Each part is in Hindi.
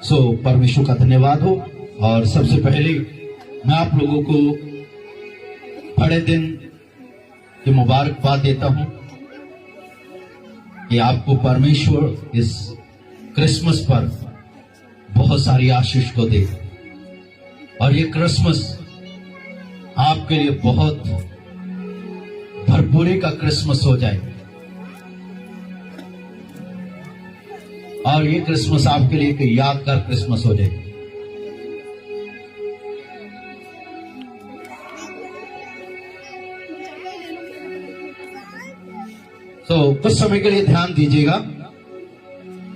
सो परमेश्वर का धन्यवाद हो। और सबसे पहले मैं आप लोगों को बड़े दिन की मुबारकबाद देता हूं कि आपको परमेश्वर इस क्रिसमस पर बहुत सारी आशीष को दे और ये क्रिसमस आपके लिए बहुत भरपूरी का क्रिसमस हो जाए और ये क्रिसमस आपके लिए एक यादगार क्रिसमस हो जाए। तो कुछ समय के लिए ध्यान दीजिएगा।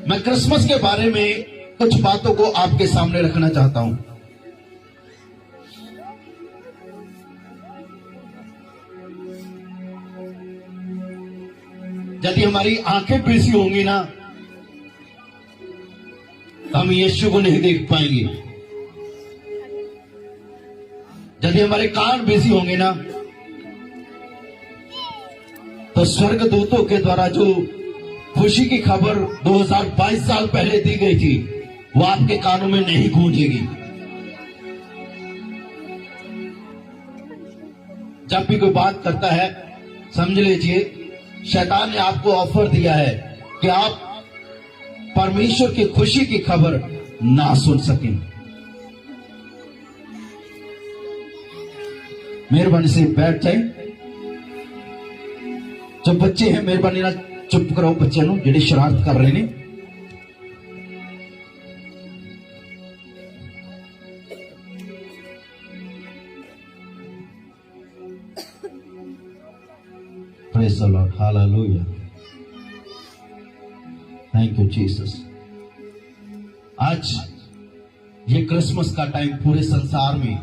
मैं क्रिसमस के बारे में कुछ बातों को आपके सामने रखना चाहता हूं। यदि हमारी आंखें बेसी होंगी ना तो हम यीशु को नहीं देख पाएंगे। यदि हमारे कान बेसी होंगे ना तो स्वर्गदूतों के द्वारा जो खुशी की खबर 2022 साल पहले दी गई थी वो आपके कानों में नहीं गूंजेगी। जब भी कोई बात करता है समझ लीजिए शैतान ने आपको ऑफर दिया है कि आप परमेश्वर की खुशी की खबर ना सुन सकें। मेहरबानी से बैठ जाए। जो बच्चे हैं मेहरबानी ना चुप करो बच्चे नु जेडे शरारत कर रहे ने। Praise the lord, hallelujah, thank you Jesus. आज ये क्रिसमस का टाइम पूरे संसार में,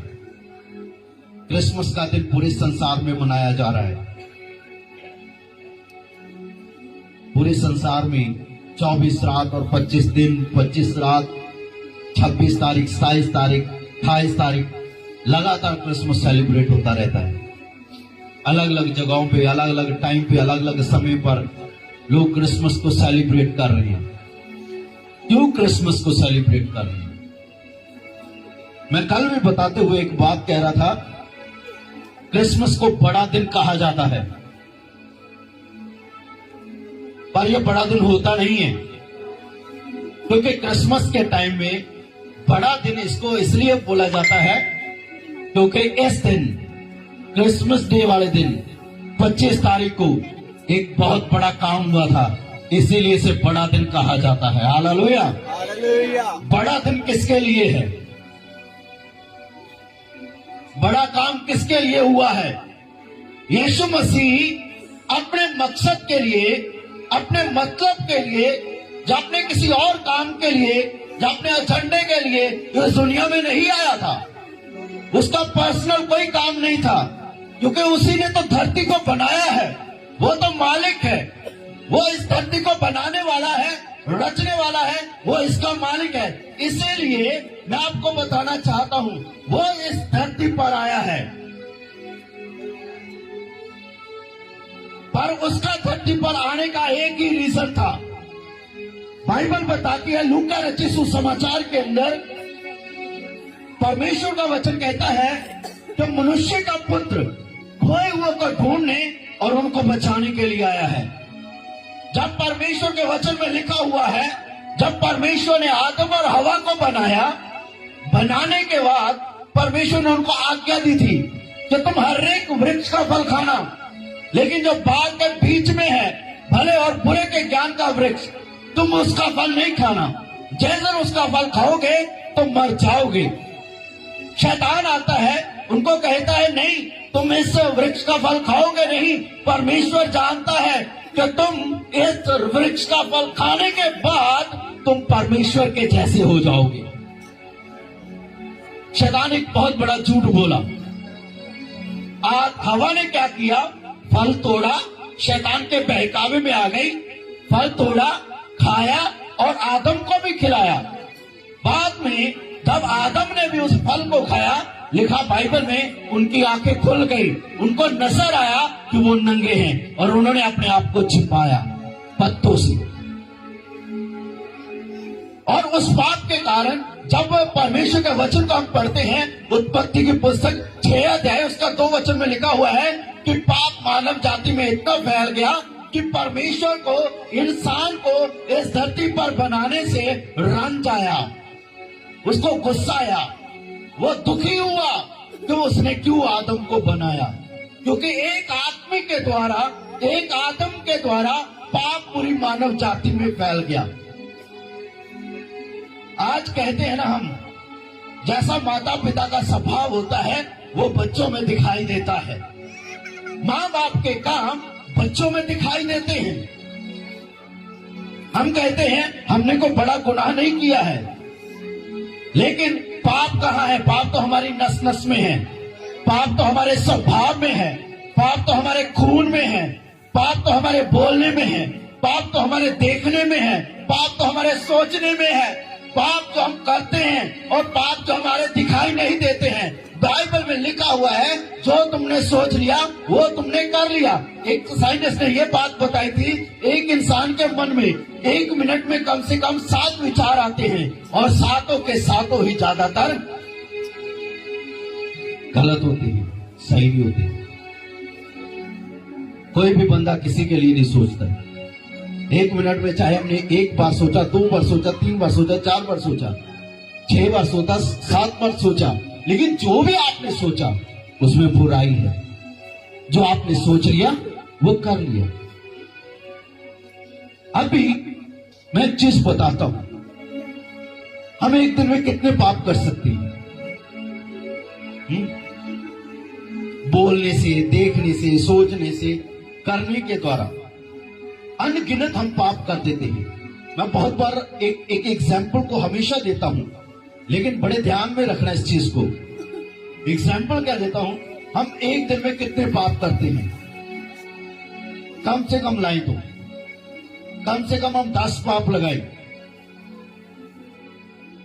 क्रिसमस का दिन पूरे संसार में मनाया जा रहा है। पूरे संसार में 24 रात और 25 दिन, 25 रात, 26 तारीख, 27 तारीख, 28 तारीख लगातार क्रिसमस सेलिब्रेट होता रहता है। अलग अलग जगहों पे, अलग अलग टाइम पे, अलग अलग समय पर लोग क्रिसमस को सेलिब्रेट कर रहे हैं। क्यों क्रिसमस को सेलिब्रेट कर रहे हैं? मैं कल भी बताते हुए एक बात कह रहा था, क्रिसमस को बड़ा दिन कहा जाता है पर यह बड़ा दिन होता नहीं है, क्योंकि क्रिसमस के टाइम में बड़ा दिन इसको इसलिए बोला जाता है क्योंकि इस दिन, क्रिसमस डे वाले दिन 25 तारीख को एक बहुत बड़ा काम हुआ था, इसीलिए इसे बड़ा दिन कहा जाता है। हालेलुया, बड़ा दिन किसके लिए है? बड़ा काम किसके लिए हुआ है? यीशु मसीह अपने मकसद के लिए, अपने मतलब के लिए, या अपने किसी और काम के लिए, या अपने एजेंडे के लिए इस दुनिया में नहीं आया था। उसका पर्सनल कोई काम नहीं था, क्योंकि उसी ने तो धरती को बनाया है। वो तो मालिक है, वो इस धरती को बनाने वाला है, रचने वाला है, वो इसका मालिक है। इसीलिए मैं आपको बताना चाहता हूं, वो इस धरती पर आया है, पर उसका धरती पर आने का एक ही रीजन था। बाइबल बताती है, लूका रचित सुसमाचार के अंदर परमेश्वर का वचन कहता है कि मनुष्य का पुत्र खोए हुए को ढूंढने और उनको बचाने के लिए आया है। जब परमेश्वर के वचन में लिखा हुआ है, जब परमेश्वर ने आदम और हवा को बनाया, बनाने के बाद परमेश्वर ने उनको आज्ञा दी थी कि तुम हर एक वृक्ष का फल खाना, लेकिन जो बाग के बीच में है भले और बुरे के ज्ञान का वृक्ष, तुम उसका फल नहीं खाना। जैसे उसका फल खाओगे तो मर जाओगे। शैतान आता है, उनको कहता है नहीं, तुम इस वृक्ष का फल खाओगे नहीं। परमेश्वर जानता है कि तुम इस वृक्ष का फल खाने के बाद तुम परमेश्वर के जैसे हो जाओगे। शैतान एक बहुत बड़ा झूठ बोला। आज हवा ने क्या किया? फल तोड़ा, शैतान के बहकावे में आ गई, फल तोड़ा, खाया और आदम को भी खिलाया। बाद में जब आदम ने भी उस फल को खाया, लिखा बाइबल में उनकी आंखें खुल गई, उनको नजर आया कि वो नंगे हैं और उन्होंने अपने आप को छिपाया पत्तों से। और उस पाप के कारण जब परमेश्वर के वचन को हम पढ़ते हैं, उत्पत्ति की पुस्तक 6 अध्याय उसका 2 वचन में लिखा हुआ है कि पाप मानव जाति में इतना फैल गया कि परमेश्वर को, इंसान को इस धरती पर बनाने से रंज आया, उसको गुस्सा आया, वो दुखी हुआ कि उसने क्यों आदम को बनाया। क्योंकि एक आदमी के द्वारा, एक आदम के द्वारा पाप पूरी मानव जाति में फैल गया। आज कहते हैं ना हम, जैसा माता पिता का स्वभाव होता है वो बच्चों में दिखाई देता है। माँ बाप के काम बच्चों में दिखाई देते हैं। हम कहते हैं हमने कोई बड़ा गुनाह नहीं किया है, लेकिन पाप कहाँ है? पाप तो हमारी नस नस में है, पाप तो हमारे स्वभाव में है, पाप तो हमारे खून में है, पाप तो हमारे बोलने में है, पाप तो हमारे देखने में है, पाप तो हमारे सोचने में है, पाप जो हम करते हैं और पाप जो हमारे दिखाई नहीं देते हैं। बाइबल में लिखा हुआ है, जो तुमने सोच लिया वो तुमने कर लिया। एक साइंटिस्ट ने ये बात बताई थी, एक इंसान के मन में 1 मिनट में कम से कम 7 विचार आते हैं और सातों के सातों ही ज्यादातर गलत होते हैं, सही भी होते हैं। कोई भी बंदा किसी के लिए नहीं सोचता। 1 मिनट में चाहे हमने 1 बार सोचा, 2 बार सोचा, 3 बार सोचा, 4 बार सोचा, 6 बार सोचा, 7 बार सोचा, लेकिन जो भी आपने सोचा उसमें बुराई है। जो आपने सोच लिया वो कर लिया। अभी मैं एक चीज बताता हूं, हम एक दिन में कितने पाप कर सकते हैं? बोलने से, देखने से, सोचने से, करने के द्वारा अनगिनत हम पाप कर देते हैं। मैं बहुत बार एक एग्जाम्पल को हमेशा देता हूं, लेकिन बड़े ध्यान में रखना इस चीज को। एग्जाम्पल क्या देता हूं, हम एक दिन में कितने पाप करते हैं? कम से कम लाई तो कम से कम हम 10 पाप लगाए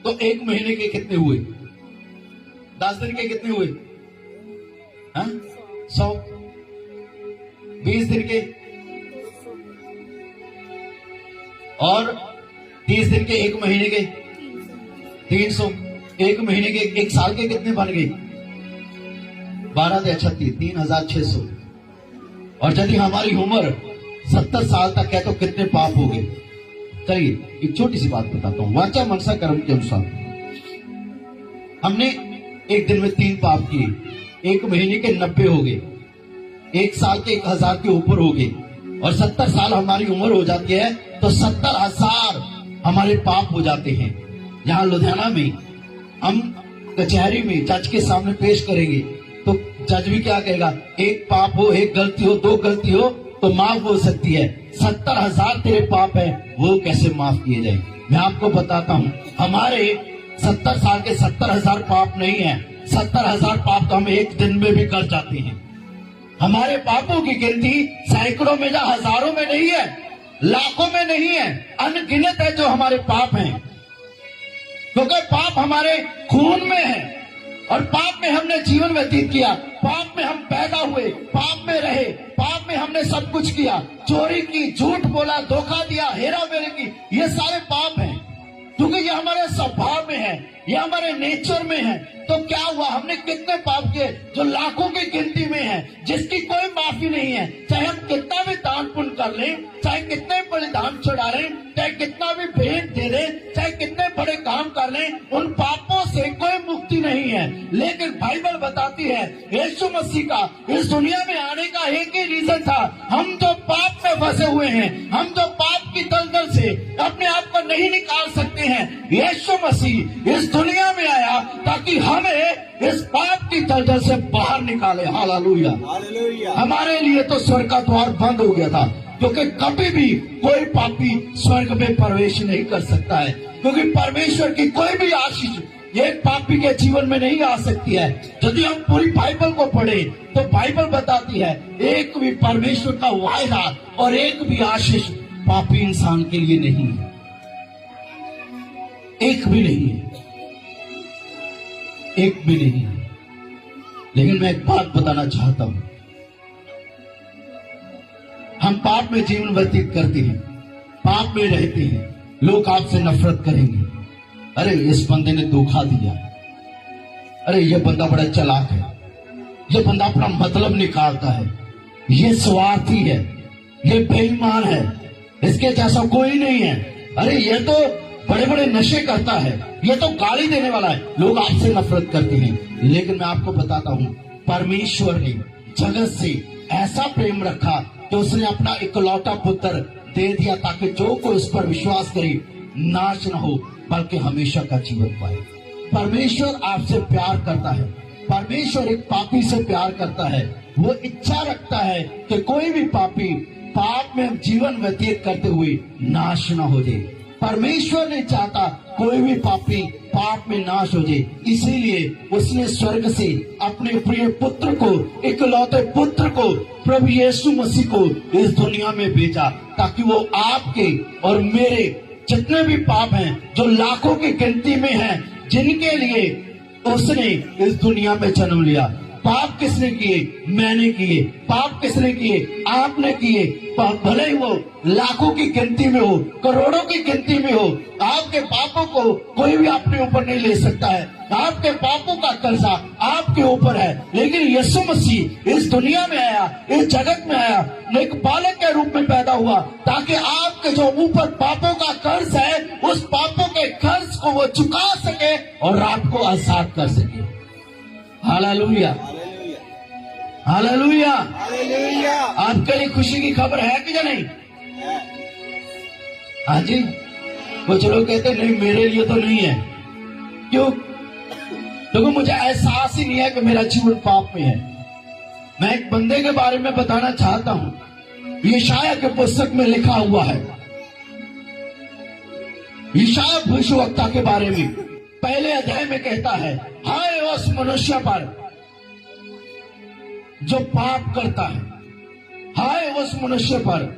तो 1 महीने के कितने हुए? 10 दिन के कितने हुए? 100। 20 दिन के और 30 दिन के, 1 महीने के 300। 1 महीने के, 1 साल के कितने बन गए? 12 से 36, 3600। और यदि हमारी उम्र 70 साल तक है तो कितने पाप हो गए? चलिए एक छोटी सी बात बताता हूं। वाचा मनसा कर्म के अनुसार हमने एक दिन में 3 पाप किए, 1 महीने के 90 हो गए, 1 साल के 1000 के ऊपर हो गए, और 70 साल हमारी उम्र हो जाती है तो 70,000 हमारे पाप हो जाते हैं। यहाँ लुधियाना में हम कचहरी में जज के सामने पेश करेंगे तो जज भी क्या कहेगा? 1 पाप हो, 1 गलती हो, 2 गलती हो तो माफ हो सकती है। 70,000 तेरे पाप है, वो कैसे माफ किए जाए? मैं आपको बताता हूँ, हमारे 70 साल के 70,000 पाप नहीं है। 70,000 पाप तो हम एक दिन में भी कर जाते हैं। हमारे पापों की गिनती सैकड़ों में या हजारों में नहीं है, लाखों में नहीं है, अनगिनत है जो हमारे पाप हैं। क्योंकि पाप हमारे खून में है और पाप में हमने जीवन व्यतीत किया, पाप में हम पैदा हुए, पाप में रहे, पाप में हमने सब कुछ किया, चोरी की, झूठ बोला, धोखा दिया, हेरा फेरी की, ये सारे पाप हैं। क्योंकि ये हमारे स्वभाव में है, ये हमारे नेचर में है। तो क्या हुआ? हमने कितने पाप किए जो लाखों की गिनती में है, जिसकी कोई माफी नहीं है। चाहे हम कितना भी दान पुण्य कर लें, चाहे कितने बलिदान चढ़ा लें, चाहे कितना भी भेंट दे दें, चाहे कितने बड़े काम कर लें, उन पापों से कोई मुक्ति नहीं है। लेकिन बाइबल बताती है यीशु मसीह का इस दुनिया में आने का एक ही रीजन था, हम जो पाप में फंसे हुए हैं, हम जो पाप की दलदल से अपने आप को नहीं निकाल सकते हैं, यीशु मसीह इस दुनिया में आया ताकि हमें इस पाप की दलदल से बाहर निकाले। Hallelujah, hallelujah. हमारे लिए तो स्वर्ग का द्वार बंद हो गया था, क्योंकि कभी भी कोई पापी स्वर्ग में प्रवेश नहीं कर सकता है, क्योंकि परमेश्वर की कोई भी आशीष एक पापी के जीवन में नहीं आ सकती है। यदि हम पूरी बाइबल को पढ़े तो बाइबल बताती है एक भी परमेश्वर का वायदा और एक भी आशीष पापी इंसान के लिए नहीं है, एक भी नहीं है, एक भी नहीं है। लेकिन मैं एक बात बताना चाहता हूं, हम पाप में जीवन व्यतीत करते हैं, पाप में रहते हैं, लोग आपसे नफरत करेंगे। अरे इस बंदे ने धोखा दिया, अरे ये बंदा बड़ा चालाक है, ये बंदा अपना मतलब निकालता है, ये स्वार्थी है, ये बेईमान है, इसके जैसा कोई नहीं है, अरे ये तो बड़े बड़े नशे करता है, ये तो गाली देने वाला है। लोग आपसे नफरत करते हैं। लेकिन मैं आपको बताता हूँ, परमेश्वर ने जगत से ऐसा प्रेम रखा कि उसने अपना इकलौता पुत्र दे दिया, ताकि जो कोई उस पर विश्वास करे नाश न हो बल्कि हमेशा का जीवन पाए। परमेश्वर आपसे प्यार करता है। परमेश्वर एक पापी से प्यार करता है। वो इच्छा रखता है कि कोई भी पापी पाप में जीवन व्यतीत करते हुए नाश न हो जाए। परमेश्वर नहीं चाहता कोई भी पापी पाप में नाश हो जाए। इसीलिए उसने स्वर्ग से अपने प्रिय पुत्र को, इकलौते पुत्र को, प्रभु यीशु मसीह को इस दुनिया में भेजा, ताकि वो आपके और मेरे जितने भी पाप हैं, जो लाखों की गिनती में हैं, जिनके लिए उसने इस दुनिया में जन्म लिया। पाप किसने किए? मैंने किए। पाप किसने किए? आपने किए। भले ही वो लाखों की गिनती में हो, करोड़ों की गिनती में हो, आपके पापों को कोई भी अपने ऊपर नहीं ले सकता है। आपके पापों का कर्जा आपके ऊपर है। लेकिन यीशु मसीह इस दुनिया में आया, इस जगत में आया, एक बालक के रूप में पैदा हुआ, ताकि आपके जो ऊपर पापों का कर्ज है, उस पापों के कर्ज को वो चुका सके और आपको आजाद कर सके। Hallelujah, hallelujah, hallelujah. आपके लिए खुशी की खबर है कि नहीं? हाँ जी। कुछ लोग कहते नहीं, मेरे लिए तो नहीं है। क्यों? क्योंकि मुझे एहसास ही नहीं है कि मेरा जीवन पाप में है। मैं एक बंदे के बारे में बताना चाहता हूं। यशायाह के पुस्तक में लिखा हुआ है, यशायाह भविष्यवक्ता के बारे में पहले अध्याय में कहता है, हाय उस मनुष्य पर जो पाप करता है, हाय उस मनुष्य पर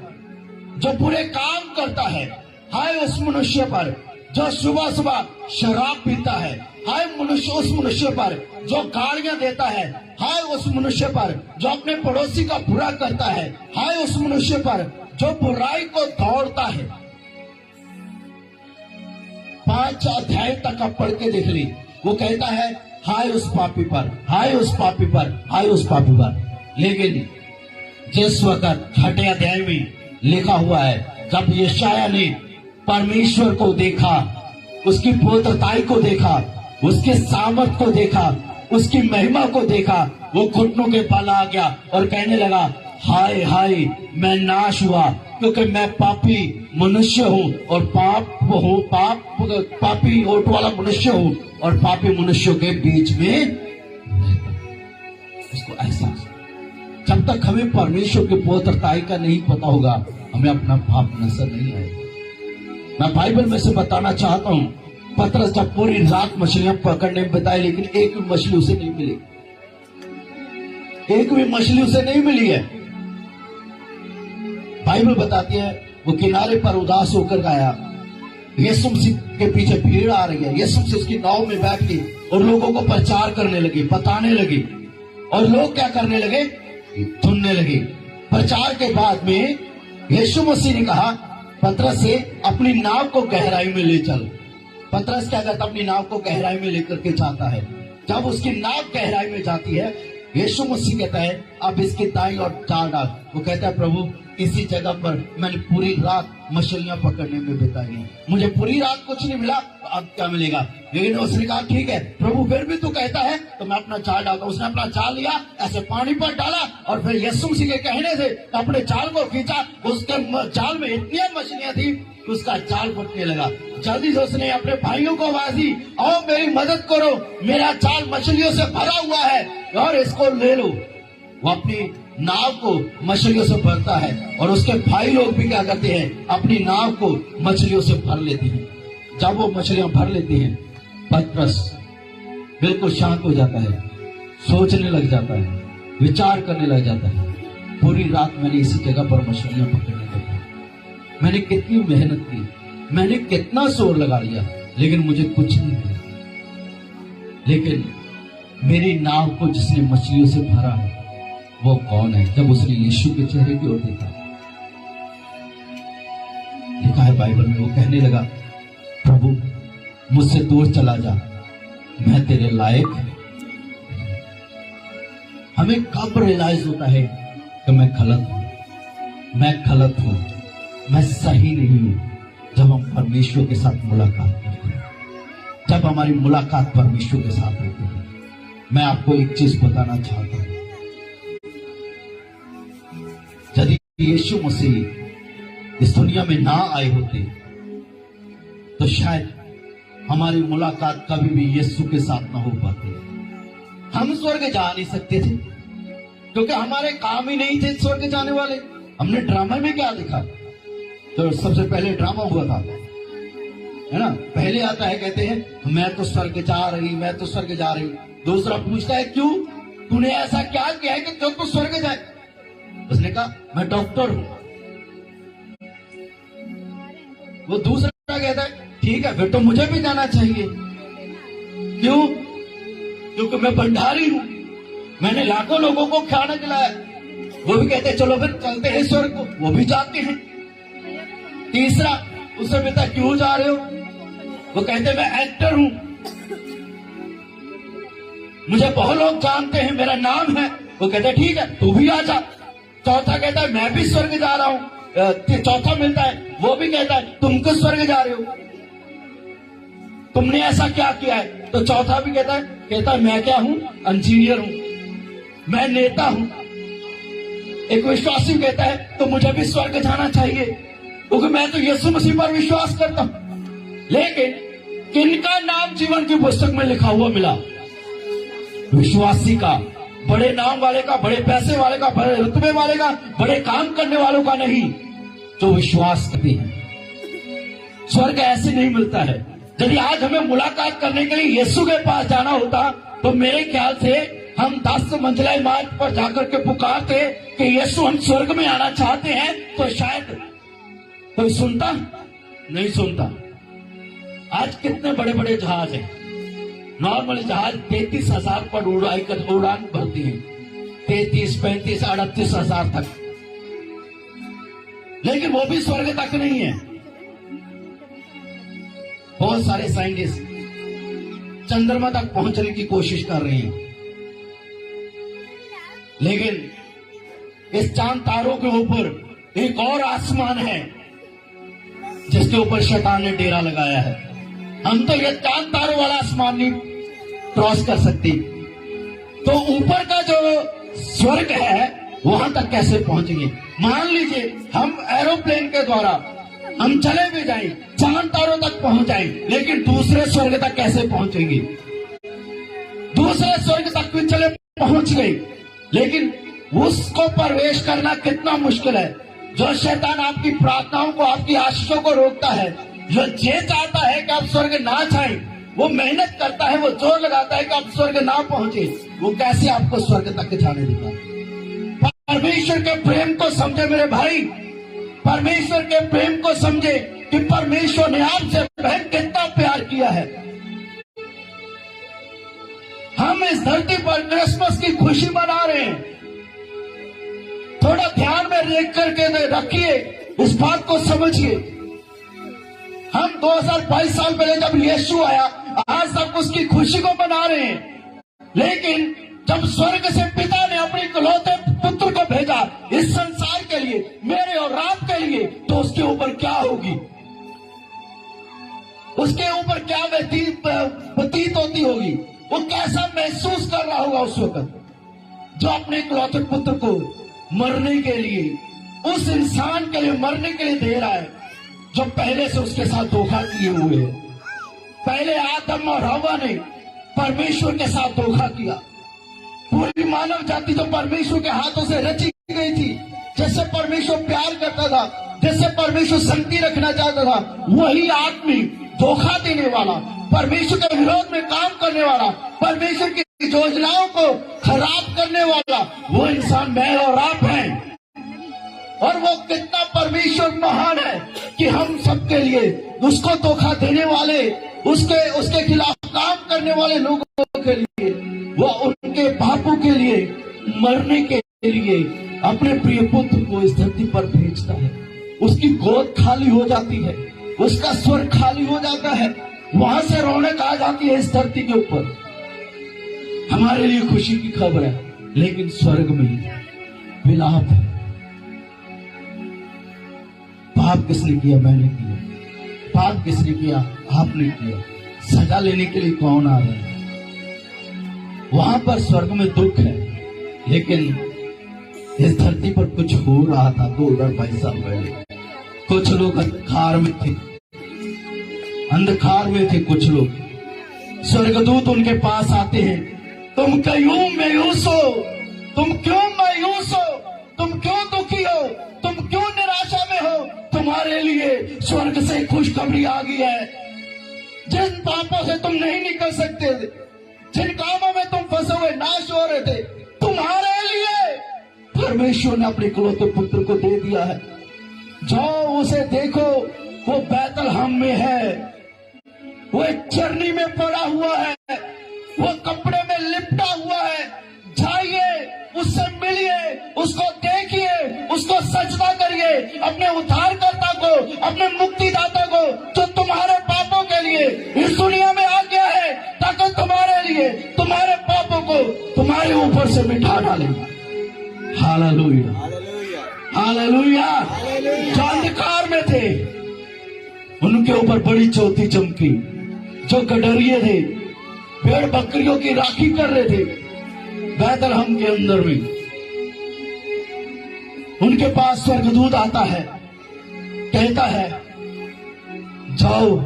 जो बुरे काम करता है, हाय उस मनुष्य पर जो सुबह सुबह शराब पीता है, हाय उस मनुष्य पर जो गालियां देता है, हाय उस मनुष्य पर जो अपने पड़ोसी का बुरा करता है, हाय उस मनुष्य पर जो बुराई को दौड़ता है। 5 अध्याय तक आप पढ़ के देख ली। वो कहता है हाय उस पापी पर, हाय उस पापी पर, हाय उस पापी पर। लेकिन जिस वक्त 6 अध्याय में लिखा हुआ है, जब यशायाह ने परमेश्वर को देखा, उसकी पवित्रताई को देखा, उसके सामर्थ को देखा, उसकी महिमा को देखा, वो घुटनों के बल आ गया और कहने लगा, हाय हाय मैं नाश हुआ, क्योंकि मैं पापी मनुष्य हूँ और पापी ओट वाला मनुष्य हूँ और पापी मनुष्यों के बीच में। उसको एहसास, जब तक हमें परमेश्वर की पवित्रताई का नहीं पता होगा, हमें अपना पाप नजर नहीं आएगा। मैं बाइबल में से बताना चाहता हूँ, पतरस जब पूरी रात मछलियां पकड़ने में बिताई, लेकिन एक भी मछली उसे नहीं मिली, एक भी मछली उसे नहीं मिली है। बाइबल बताती है वो किनारे पर उदास होकर गया। यीशु मसीह के पीछे भीड़ आ रही है। यीशु मसीह उसकी नाव में बैठ के और लोगों को प्रचार करने लगे, बताने लगे। और लोग क्या करने लगे? सुनने लगे। प्रचार के बाद में यीशु मसीह ने कहा पतरस से, अपनी नाव को गहराई में ले चल। पतरस क्या करता? अपनी नाव को गहराई में लेकर के जाता है। जब उसकी नाव गहराई में जाती है, यीशु मसीह कहता है अब इसकी दाई और जाल डाल। वो कहता है प्रभु इसी जगह पर मैंने पूरी रात मछलियां पकड़ने में बिताई है, मुझे पूरी रात कुछ नहीं मिला, तो अब क्या मिलेगा? लेकिन उसने कहा ठीक है प्रभु, फिर भी तू कहता है तो मैं अपना जाल डालता। उसने अपना जाल लिया, ऐसे पानी पर डाला और फिर यीशु मसीह के कहने से अपने जाल को खींचा। उसके जाल में इतनी मछलियां थी, उसका जाल फटने लगा। जल्दी से उसने अपने भाइयों को आवाज दी, आओ मेरी मदद करो, मेरा जाल मछलियों से भरा हुआ है और इसको ले लो। वो अपनी नाव को मछलियों से भरता है और उसके भाई लोग भी क्या करते हैं? अपनी नाव को मछलियों से भर लेते हैं। जब वो मछलियां भर लेती हैं, पतरस बिल्कुल शांत हो जाता है, सोचने लग जाता है, विचार करने लग जाता है। पूरी रात मैंने इसी जगह पर मछलियां पकड़ने लगा, मैंने कितनी मेहनत की, मैंने कितना जोर लगा लिया, लेकिन मुझे कुछ नहीं मिला। लेकिन मेरी नाव को जिसने मछलियों से भरा है वो कौन है? जब उसने यीशु के चेहरे की ओर देखा, लिखा है बाइबल में वो कहने लगा, प्रभु मुझसे दूर चला जा, मैं तेरे लायक। हमें कब रियलाइज होता है कि मैं गलत हूं, मैं सही नहीं हूं? जब हम परमेश्वर के साथ मुलाकात करते हैं, जब हमारी मुलाकात परमेश्वर के साथ होती है। मैं आपको एक चीज बताना चाहता हूं, यदि यीशु मसीह इस दुनिया में ना आए होते तो शायद हमारी मुलाकात कभी भी यीशु के साथ ना हो पाती। हम स्वर्ग जा नहीं सकते थे क्योंकि हमारे काम ही नहीं थे स्वर्ग जाने वाले। हमने ड्रामा में क्या देखा? तो सबसे पहले ड्रामा हुआ था, है ना? पहले आता है, कहते हैं मैं तो स्वर्ग जा रही। दूसरा पूछता है, क्यों? तूने ऐसा क्या किया है कि जो तू स्वर्ग जाए? उसने कहा, मैं डॉक्टर हूं। वो दूसरा कहता है, ठीक है फिर तो मुझे भी जाना चाहिए। क्यों? क्योंकि मैं भंडारी हूं, मैंने लाखों लोगों को खाना खिलाया। वो भी कहते हैं, चलो फिर चलते हैं स्वर्ग को। वो भी जाते हैं। तीसरा उससे बेटा, क्यों जा रहे हो? वो कहते, मैं एक्टर हूं, मुझे बहुत लोग जानते हैं, मेरा नाम है। वो कहते, ठीक है तू भी आ जा। चौथा कहता है, मैं भी स्वर्ग जा रहा हूं। चौथा मिलता है, वो भी कहता है, तुम किस स्वर्ग जा रहे हो? तुमने ऐसा क्या किया है? तो चौथा भी कहता है मैं क्या हूं? इंजीनियर हूं, मैं नेता हूं। एक विश्वासी कहता है, तो मुझे भी स्वर्ग जाना चाहिए क्योंकि मैं तो यीशु मसीह पर विश्वास करता हूं। लेकिन किनका नाम जीवन की पुस्तक में लिखा हुआ मिला? विश्वासी का, बड़े नाम वाले का, बड़े पैसे वाले का, बड़े रुतबे वाले का, बड़े काम करने वालों का नहीं, जो विश्वास करते हैं। स्वर्ग ऐसे नहीं मिलता है। यदि आज हमें मुलाकात करने के लिए यीशु के पास जाना होता तो मेरे ख्याल से हम 10 मंजिला इमारत पर जाकर के पुकारते कि यीशु हम स्वर्ग में आना चाहते हैं, तो शायद कोई सुनता नहीं सुनता। आज कितने बड़े बड़े जहाज हैं, नॉर्मल जहाज 33,000 पर उड़ान भरती है, 33, 35, 38,000 तक, लेकिन वो भी स्वर्ग तक नहीं है। बहुत सारे साइंटिस्ट चंद्रमा तक पहुंचने की कोशिश कर रहे हैं, लेकिन इस चांद तारों के ऊपर एक और आसमान है जिसके ऊपर शैतान ने डेरा लगाया है। हम तो ये चांद तारों वाला आसमान नहीं क्रॉस कर सकते, तो ऊपर का जो स्वर्ग है वहां तक कैसे पहुंचेंगे? मान लीजिए हम एरोप्लेन के द्वारा हम चले भी जाएं, चांद तारों तक पहुंच जाएं, लेकिन दूसरे स्वर्ग तक कैसे पहुंचेंगे? दूसरे स्वर्ग तक भी चले पहुंच गए, लेकिन उसको प्रवेश करना कितना मुश्किल है। जो शैतान आपकी प्रार्थनाओं को, आपकी आशीषों को रोकता है, जो ये चाहता है कि आप स्वर्ग ना जाएं, वो मेहनत करता है, वो जोर लगाता है कि आप स्वर्ग ना पहुंचे, वो कैसे आपको स्वर्ग तक जाने देगा? परमेश्वर के प्रेम को समझे मेरे भाई, परमेश्वर के प्रेम को समझे कि परमेश्वर ने आपसे बहन कितना प्यार किया है। हम इस धरती पर क्रिसमस की खुशी मना रहे हैं, थोड़ा ध्यान में देख करके रखिए, इस बात को समझिए। हम 2022 साल पहले जब यीशु आया, आज तक उसकी खुशी को मना रहे हैं, लेकिन जब स्वर्ग से पिता ने अपने इकलौते पुत्र को भेजा इस संसार के लिए, मेरे और आप के लिए, तो उसके ऊपर क्या होगी? उसके ऊपर क्या व्यतीत होती होगी? वो कैसा महसूस कर रहा होगा उस वक्त जो अपने इकलौते पुत्र को मरने के लिए, उस इंसान के लिए मरने के लिए दे रहा है जो पहले से उसके साथ धोखा किए हुए है। पहले आदम और हवा ने परमेश्वर के साथ धोखा किया। पूरी मानव जाति जो परमेश्वर के हाथों से रची गई थी, जैसे परमेश्वर प्यार करता था, जैसे परमेश्वर शांति रखना चाहता था, वही आदमी धोखा देने वाला, परमेश्वर के विरोध में काम करने वाला, परमेश्वर की योजनाओं को खराब करने वाला, वो इंसान मैं और आप हैं। और वो कितना परमेश्वर महान है कि हम सबके लिए, उसको धोखा देने वाले, उसके खिलाफ काम करने वाले लोगों के लिए, वो उनके पापों के लिए मरने के लिए अपने प्रिय पुत्र को इस धरती पर भेजता है। उसकी गोद खाली हो जाती है, उसका स्वर खाली हो जाता है, वहां से रौनक आ जाती है इस धरती के ऊपर। हमारे लिए खुशी की खबर है, लेकिन स्वर्ग में विलाप है। पाप किसने किया? मैंने किया। पाप किसने किया? आपने किया। सजा लेने के लिए कौन आ रहा है? वहां पर स्वर्ग में दुख है, लेकिन इस धरती पर कुछ हो रहा था 2022 साल पहले। कुछ लोग अंधकार में थे, अंधकार में थे कुछ लोग। स्वर्गदूत उनके पास आते हैं, तुम क्यों मायूस हो? तुम क्यों मायूस हो? तुम क्यों दुखी हो? तुम क्यों निराशा में हो? तुम्हारे लिए स्वर्ग से खुशखबरी आ गई है। जिन पापों से तुम नहीं निकल सकते थे, जिन कामों में तुम फंसे हुए नाश हो रहे थे, तुम्हारे लिए परमेश्वर ने अपने इकलौते पुत्र को दे दिया है। जाओ उसे देखो, वो बैतलहम में है, वो एक चरनी में पड़ा हुआ है, वो कपड़े में लिपटा हुआ है। जाइए, उससे मिलिए, उसको देखिए, उसको सजदा करिए, अपने उद्धारकर्ता को, अपने मुक्तिदाता को, जो तुम्हारे पापों के लिए इस दुनिया में आ गया है, ताकि तुम्हारे लिए तुम्हारे पापों को तुम्हारे ऊपर से मिटा डाले। Hallelujah, hallelujah. जो अंधकार में थे, उनके ऊपर बड़ी ज्योति चमकी। जो गडरिये थे, भेड़ बकरियों की राखी कर रहे थे बैतलहम के अंदर में, उनके पास स्वर्गदूत आता है, कहता है, जाओ,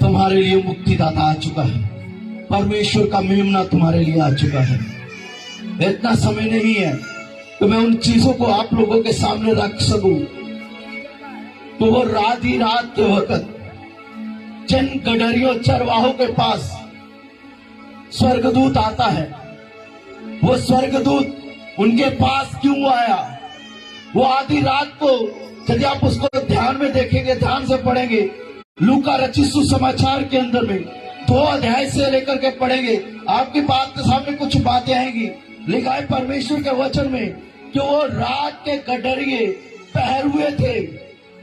तुम्हारे लिए मुक्तिदाता आ चुका है, परमेश्वर का मेमना तुम्हारे लिए आ चुका है। इतना समय नहीं है तो मैं उन चीजों को आप लोगों के सामने रख सकूं। तो वो रात ही रात के वक्त जिन गडरियों चरवाहों के पास स्वर्गदूत आता है, वो स्वर्गदूत उनके पास क्यों आया? वो आधी रात को, यदि आप उसको ध्यान में देखेंगे, ध्यान से पढ़ेंगे, लूका रचित सुसमाचार के अंदर में 2 अध्याय से लेकर के पढ़ेंगे, आपकी बात के सामने कुछ बातें आएंगी। लिखा है परमेश्वर के वचन में कि वो रात के गडरिये पहर हुए थे।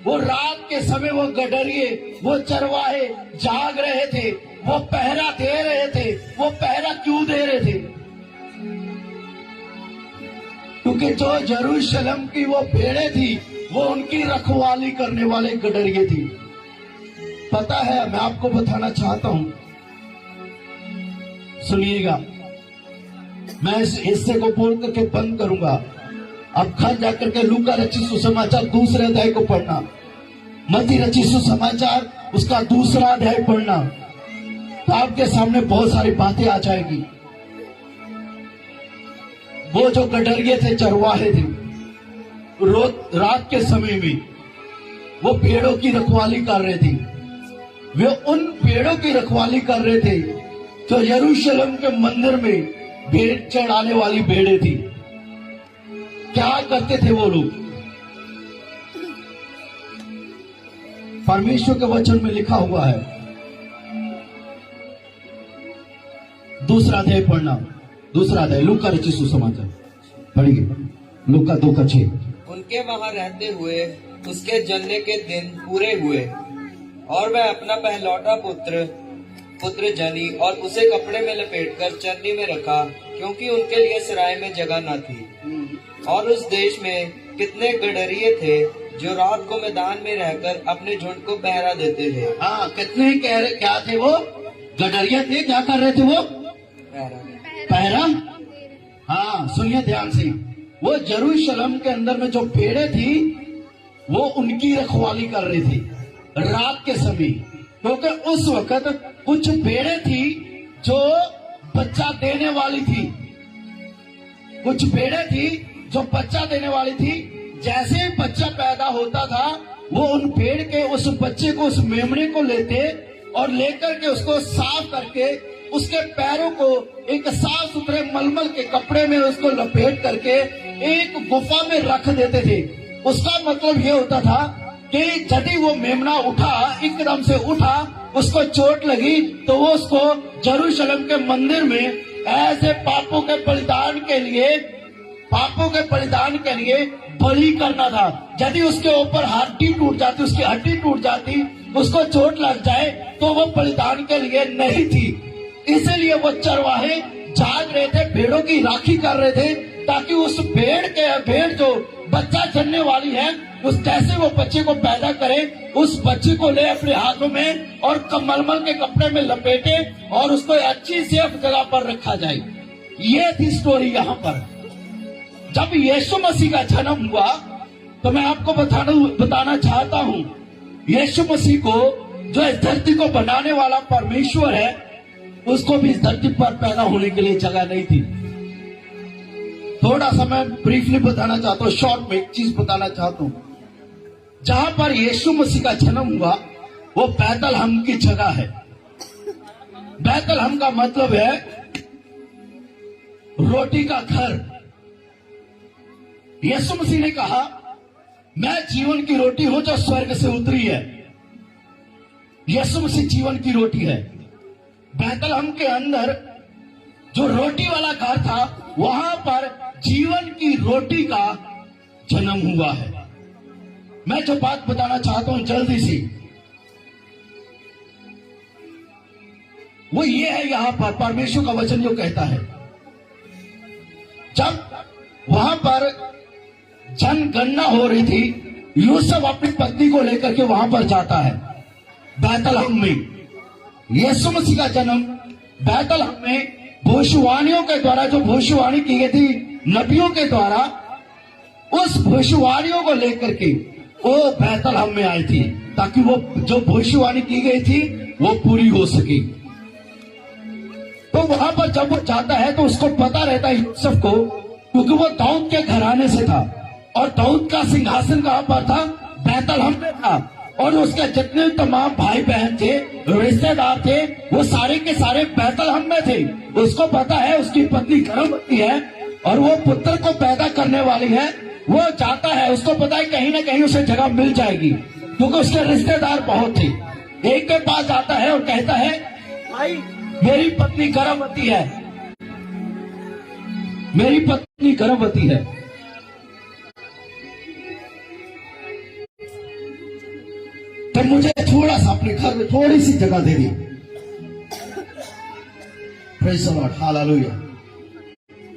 वो रात के समय वो गडरिये, वो चरवाहे जाग रहे थे, वो पहरा दे रहे थे। वो पहरा क्यों दे रहे थे? क्योंकि जो यरूशलेम की वो भेड़ें थी, वो उनकी रखवाली करने वाले गडरिये थी। पता है, मैं आपको बताना चाहता हूं, सुनिएगा, मैं इस हिस्से को बोल करके बंद करूंगा। अब घर जाकर के लूका रचित सुसमाचार 2 अध्याय को पढ़ना, मत्ती रचित सुसमाचार उसका 2 अध्याय पढ़ना, तो आपके सामने बहुत सारी बातें आ जाएगी। वो जो गडरिये थे, चरवाहे थे, रात के समय में वो भेड़ों की रखवाली कर रहे थे। वे उन भेड़ों की रखवाली कर रहे थे जो यरूशलेम के मंदिर में भेड़ चढ़ाने वाली भेड़ें थी। क्या करते थे वो लोग? परमेश्वर के वचन में लिखा हुआ है, 2 अध्याय पढ़ना, 2 अध्याय लूका रचित सुसमाचार पढ़िए, लूका 2:6। उनके वहां रहते हुए उसके जन्म के दिन पूरे हुए, और वह अपना पहलौठा पुत्र जनी और उसे कपड़े में लपेटकर चरनी में रखा, क्योंकि उनके लिए सराय में जगह न थी। और उस देश में कितने गडरिये थे जो रात को मैदान में रहकर अपने झुंड को पहरा देते थे। हाँ, कितने क्या थे वो? गडरिये थे। क्या कर रहे थे वो? पहरा। हाँ, सुनिए ध्यान से, वो यरूशलेम के अंदर में जो भेड़ें थी, वो उनकी रखवाली कर रही थी रात के समय। क्योंकि उस वक्त कुछ भेड़ें थी जो बच्चा देने वाली थी, कुछ भेड़ें थी जो बच्चा देने वाली थी। जैसे ही बच्चा पैदा होता था, वो उन भेड़ के उस बच्चे को, उस मेमने को लेते और लेकर के उसको साफ करके उसके पैरों को एक साफ सुथरे मलमल के कपड़े में उसको लपेट करके एक गुफा में रख देते थे। उसका मतलब ये होता था कि यदि वो मेमना उठा, एकदम से उठा, उसको चोट लगी, तो वो उसको यरूशलेम के मंदिर में ऐसे पापों के बलिदान के लिए बलि करना था। यदि उसके ऊपर हड्डी टूट जाती, उसकी हड्डी टूट जाती, उसको चोट लग जाए, तो वो बलिदान के लिए नहीं थी। इसीलिए वो चरवाहे जाग रहे थे, भेड़ों की राखी कर रहे थे, ताकि उस भेड़ जो बच्चा जन्ने वाली है, उस कैसे वो बच्चे को पैदा करे, उस बच्चे को ले अपने हाथों में और मलमल के कपड़े में लपेटे और उसको अच्छी सेफ जगह पर रखा जाए। ये थी स्टोरी यहाँ पर। जब यीशु मसीह का जन्म हुआ तो मैं आपको बताना चाहता हूँ, यीशु मसीह को जो इस धरती को बनाने वाला परमेश्वर है, उसको भी इस धरती पर पैदा होने के लिए जगह नहीं थी। थोड़ा सा मैं ब्रीफली बताना चाहता हूँ, शॉर्ट में एक चीज बताना चाहता हूँ। जहां पर यीशु मसीह का जन्म हुआ वो बैतलहम की जगह है। बैतलहम का मतलब है रोटी का घर। यीशु मसीह ने कहा, मैं जीवन की रोटी हूं जो स्वर्ग से उतरी है। यीशु मसीह जीवन की रोटी है। बैतलहम के अंदर जो रोटी वाला घर था, वहां पर जीवन की रोटी का जन्म हुआ है। मैं जो बात बताना चाहता हूं जल्दी सी, वो ये है, यहां पर परमेश्वर का वचन जो कहता है, जब वहां पर जनगणना हो रही थी, यूसुफ अपनी पत्नी को लेकर के वहां पर जाता है बैतलहम में। यीशु मसीह का जन्म बैतलहम में भविष्यवाणियों के द्वारा, जो भविष्यवाणी की गई थी नबियों के द्वारा, उस भविष्यवाणियों को लेकर के वो बैतलहम में आई थी, ताकि वो जो भविष्यवाणी की गई थी वो पूरी हो सके। तो वहां पर जब वो जाता है तो उसको पता रहता है यूसुफ को, क्योंकि वो दाऊद के घराने से था और दाऊद का सिंहासन कहां पर था? बैतलहम में था। और उसके जितने तमाम भाई बहन थे, रिश्तेदार थे, वो सारे के सारे बैतलहम में थे। उसको पता है उसकी पत्नी गर्भवती है और वो पुत्र को पैदा करने वाली है। वो जाता है, उसको पता है कहीं ना कहीं उसे जगह मिल जाएगी, क्योंकि उसके रिश्तेदार बहुत थे। एक के पास जाता है और कहता है, भाई मेरी पत्नी गर्भवती है, मेरी पत्नी गर्भवती है। तो मुझे थोड़ा सा अपने घर में थोड़ी सी जगह दे दी। Praise the lord, hallelujah.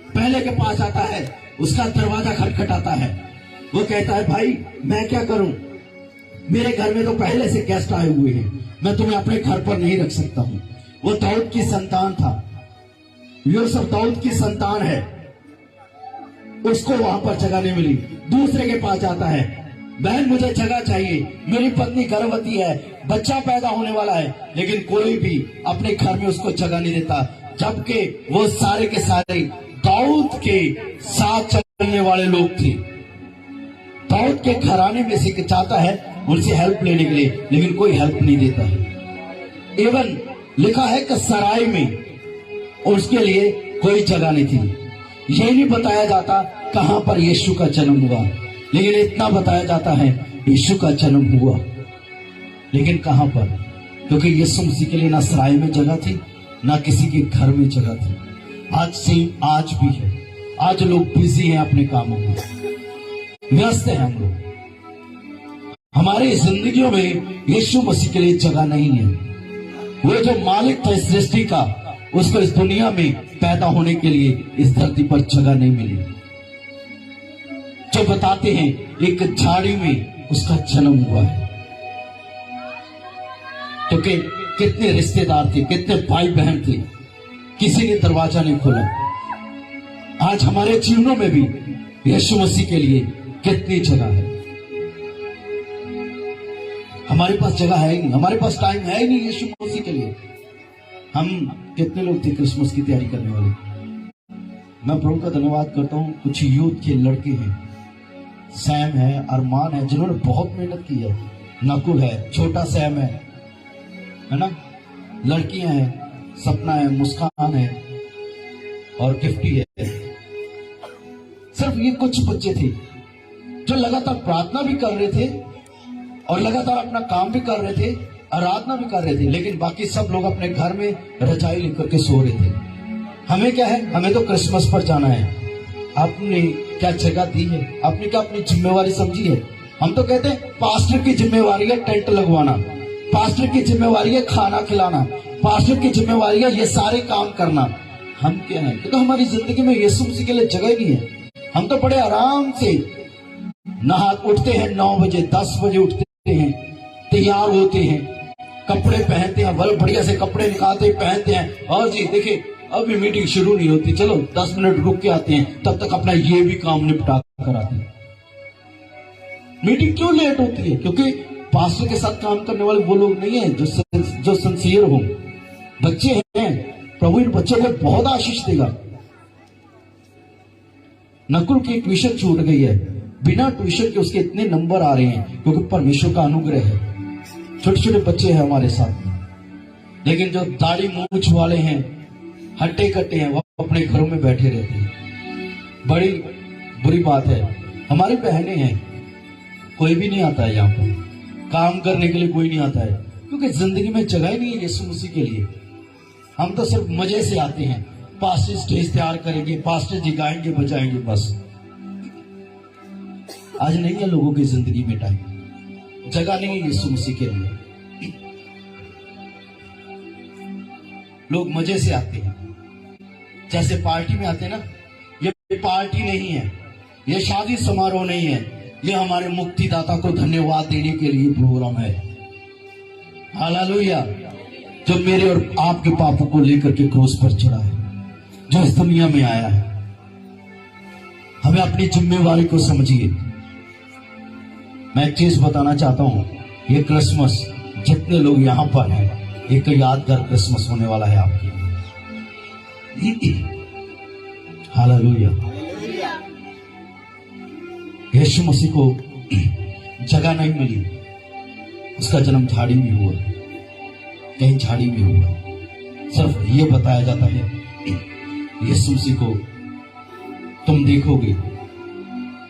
पहले के पास आता है, उसका दरवाजा खटखटाता है। वो कहता है, भाई मैं क्या करूं, मेरे घर में तो पहले से गेस्ट आए हुए हैं, मैं तुम्हें अपने घर पर नहीं रख सकता हूं। वो दाऊद की संतान था, यूसुफ दाऊद की संतान है, उसको वहां पर जगह नहीं मिली। दूसरे के पास जाता है, बहन मुझे जगह चाहिए, मेरी पत्नी गर्भवती है, बच्चा पैदा होने वाला है, लेकिन कोई भी अपने घर में उसको जगह नहीं देता। जबकि वो सारे के सारे दाऊद के साथ चलने वाले लोग थे। दाऊद के घराने में से चाहता है उनसे हेल्प लेने के लिए, लेकिन कोई हेल्प नहीं देता है। इवन लिखा है कि सराय में उसके लिए कोई जगह नहीं थी। ये नहीं बताया जाता कहां पर यीशु का जन्म हुआ, लेकिन इतना बताया जाता है यीशु का जन्म हुआ। लेकिन कहां पर? क्योंकि यीशु मसीह के लिए ना सराय में जगह थी, ना किसी के घर में जगह थी। आज से आज भी है। आज लोग बिजी हैं अपने कामों में, व्यस्त हैं हम लोग। हमारी जिंदगियों में यीशु मसीह के लिए जगह नहीं है। वो जो मालिक था इस सृष्टि का, उसको इस दुनिया में पैदा होने के लिए इस धरती पर जगह नहीं मिली। जो बताते हैं एक झाड़ी में उसका जन्म हुआ है, क्योंकि कितने रिश्तेदार थे, कितने भाई बहन थे, किसी ने दरवाजा नहीं खोला। आज हमारे जीवनों में भी यीशु मसीह के लिए कितनी जगह है। हमारे पास जगह है ही नहीं, हमारे पास टाइम है ही नहीं यीशु मसीह के लिए। हम कितने लोग थे क्रिसमस की तैयारी करने वाले। मैं प्रभु का धन्यवाद करता हूं, कुछ यूथ के लड़के हैं, सैम है, अरमान है, जिन्होंने बहुत मेहनत की है। नकुल है, छोटा सैम है ना, लड़कियां हैं, सपना है, मुस्कान है और गिफ्टी है। सिर्फ ये कुछ बच्चे थे जो लगातार प्रार्थना भी कर रहे थे और लगातार अपना काम भी कर रहे थे, आराधना भी कर रहे थे, लेकिन बाकी सब लोग अपने घर में रजाई लेकर के सो रहे थे। हमें क्या है, हमें तो क्रिसमस पर जाना है, आपने क्या जगह दी है? आपने क्या अपनी जिम्मेवारी समझी है? हम तो कहते हैं पास्टर की जिम्मेवारी है टेंट लगवाना, पास्टर की जिम्मेवारी है खाना खिलाना, पास्टर की जिम्मेवारी है ये सारे काम करना। हम क्या है? तो हमारी जिंदगी में यीशु मसीह के लिए जगह ही नहीं है। हम तो बड़े आराम से नहा उठते हैं, 9 बजे 10 बजे उठते हैं, तैयार होते हैं, कपड़े पहनते हैं, बड़े बढ़िया से कपड़े निकालते हैं, पहनते हैं, और जी देखिए अभी मीटिंग शुरू नहीं होती, चलो 10 मिनट रुक के आते हैं, तब तक अपना ये भी काम निपटा कर आते हैं। मीटिंग क्यों लेट होती है? क्योंकि पास्टर के साथ काम करने वाले वो लोग नहीं है जो सिंसियर हो। बच्चे हैं, प्रभु इन बच्चों को बहुत आशीष देगा। नकुल की ट्यूशन छूट गई है, बिना ट्यूशन के उसके इतने नंबर आ रहे हैं क्योंकि परमेश्वर का अनुग्रह है। छोटे छोटे बच्चे हैं हमारे साथ, लेकिन जो दाढ़ी मूछ वाले हैं, हट्टे कट्टे हैं, वो अपने घरों में बैठे रहते हैं। बड़ी बुरी बात है। हमारी बहनें हैं, कोई भी नहीं आता है यहाँ पर काम करने के लिए, कोई नहीं आता है क्योंकि जिंदगी में जगह ही नहीं है यीशु मसीह के लिए। हम तो सिर्फ मजे से आते हैं, पास्टर स्टेज तैयार करेंगे, पास्टर जी गाएंगे बजाएंगे, बस। आज नहीं है लोगों की जिंदगी में टाइम, जगह नहीं है यीशु मसीह के लिए। लोग मजे से आते हैं, जैसे पार्टी में आते हैं ना। ये पार्टी नहीं है, ये शादी समारोह नहीं है, ये हमारे मुक्तिदाता को धन्यवाद देने के लिए प्रोग्राम है। हालेलुया। जो मेरे और आपके पापों को लेकर के क्रूस पर चढ़ा है, जो इस दुनिया में आया है। हमें अपनी जिम्मेवारी को समझिए। मैं एक चीज बताना चाहता हूं, ये क्रिसमस जितने लोग यहां पर हैं, एक यादगार क्रिसमस होने वाला है आपके। हालेलुया। यीशु मसीह को जगह नहीं मिली, उसका जन्म झाड़ी में हुआ, कहीं झाड़ी में हुआ। सिर्फ ये बताया जाता है यीशु मसीह को तुम देखोगे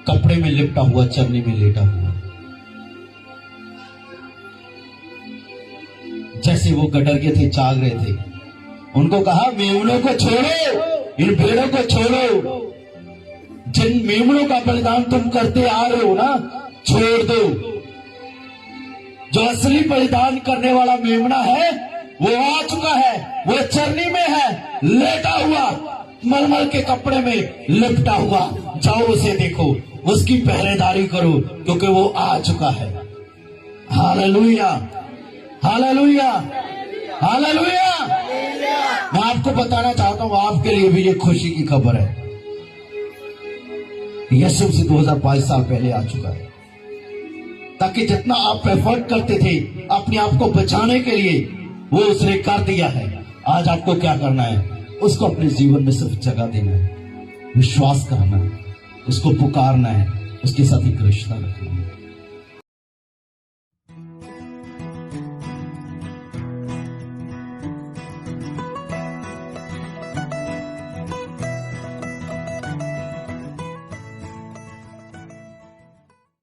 कपड़े में लिपटा हुआ, चरनी में लेटा हुआ। जैसे वो गडर के थे, जाग रहे थे, उनको कहा मेमनों को छोड़ो, इन भेड़ों को छोड़ो, जिन मेमनों का बलिदान तुम करते आ रहे हो ना, छोड़ दो। जो असली बलिदान करने वाला मेमना है वो आ चुका है, वो चरनी में है, लेटा हुआ, मलमल के कपड़े में लिपटा हुआ। जाओ उसे देखो, उसकी पहरेदारी करो, क्योंकि वो आ चुका है। Hallelujah, hallelujah, hallelujah. मैं आपको बताना चाहता हूं, आपके लिए भी ये खुशी की खबर है। यीशु से 2022 साल पहले आ चुका है, ताकि जितना आप एफर्ट करते थे अपने आप को बचाने के लिए, वो उसने कर दिया है। आज आपको क्या करना है? उसको अपने जीवन में सिर्फ जगह देना है, विश्वास करना है, उसको पुकारना है, उसके साथ एक रिश्ता रखना है।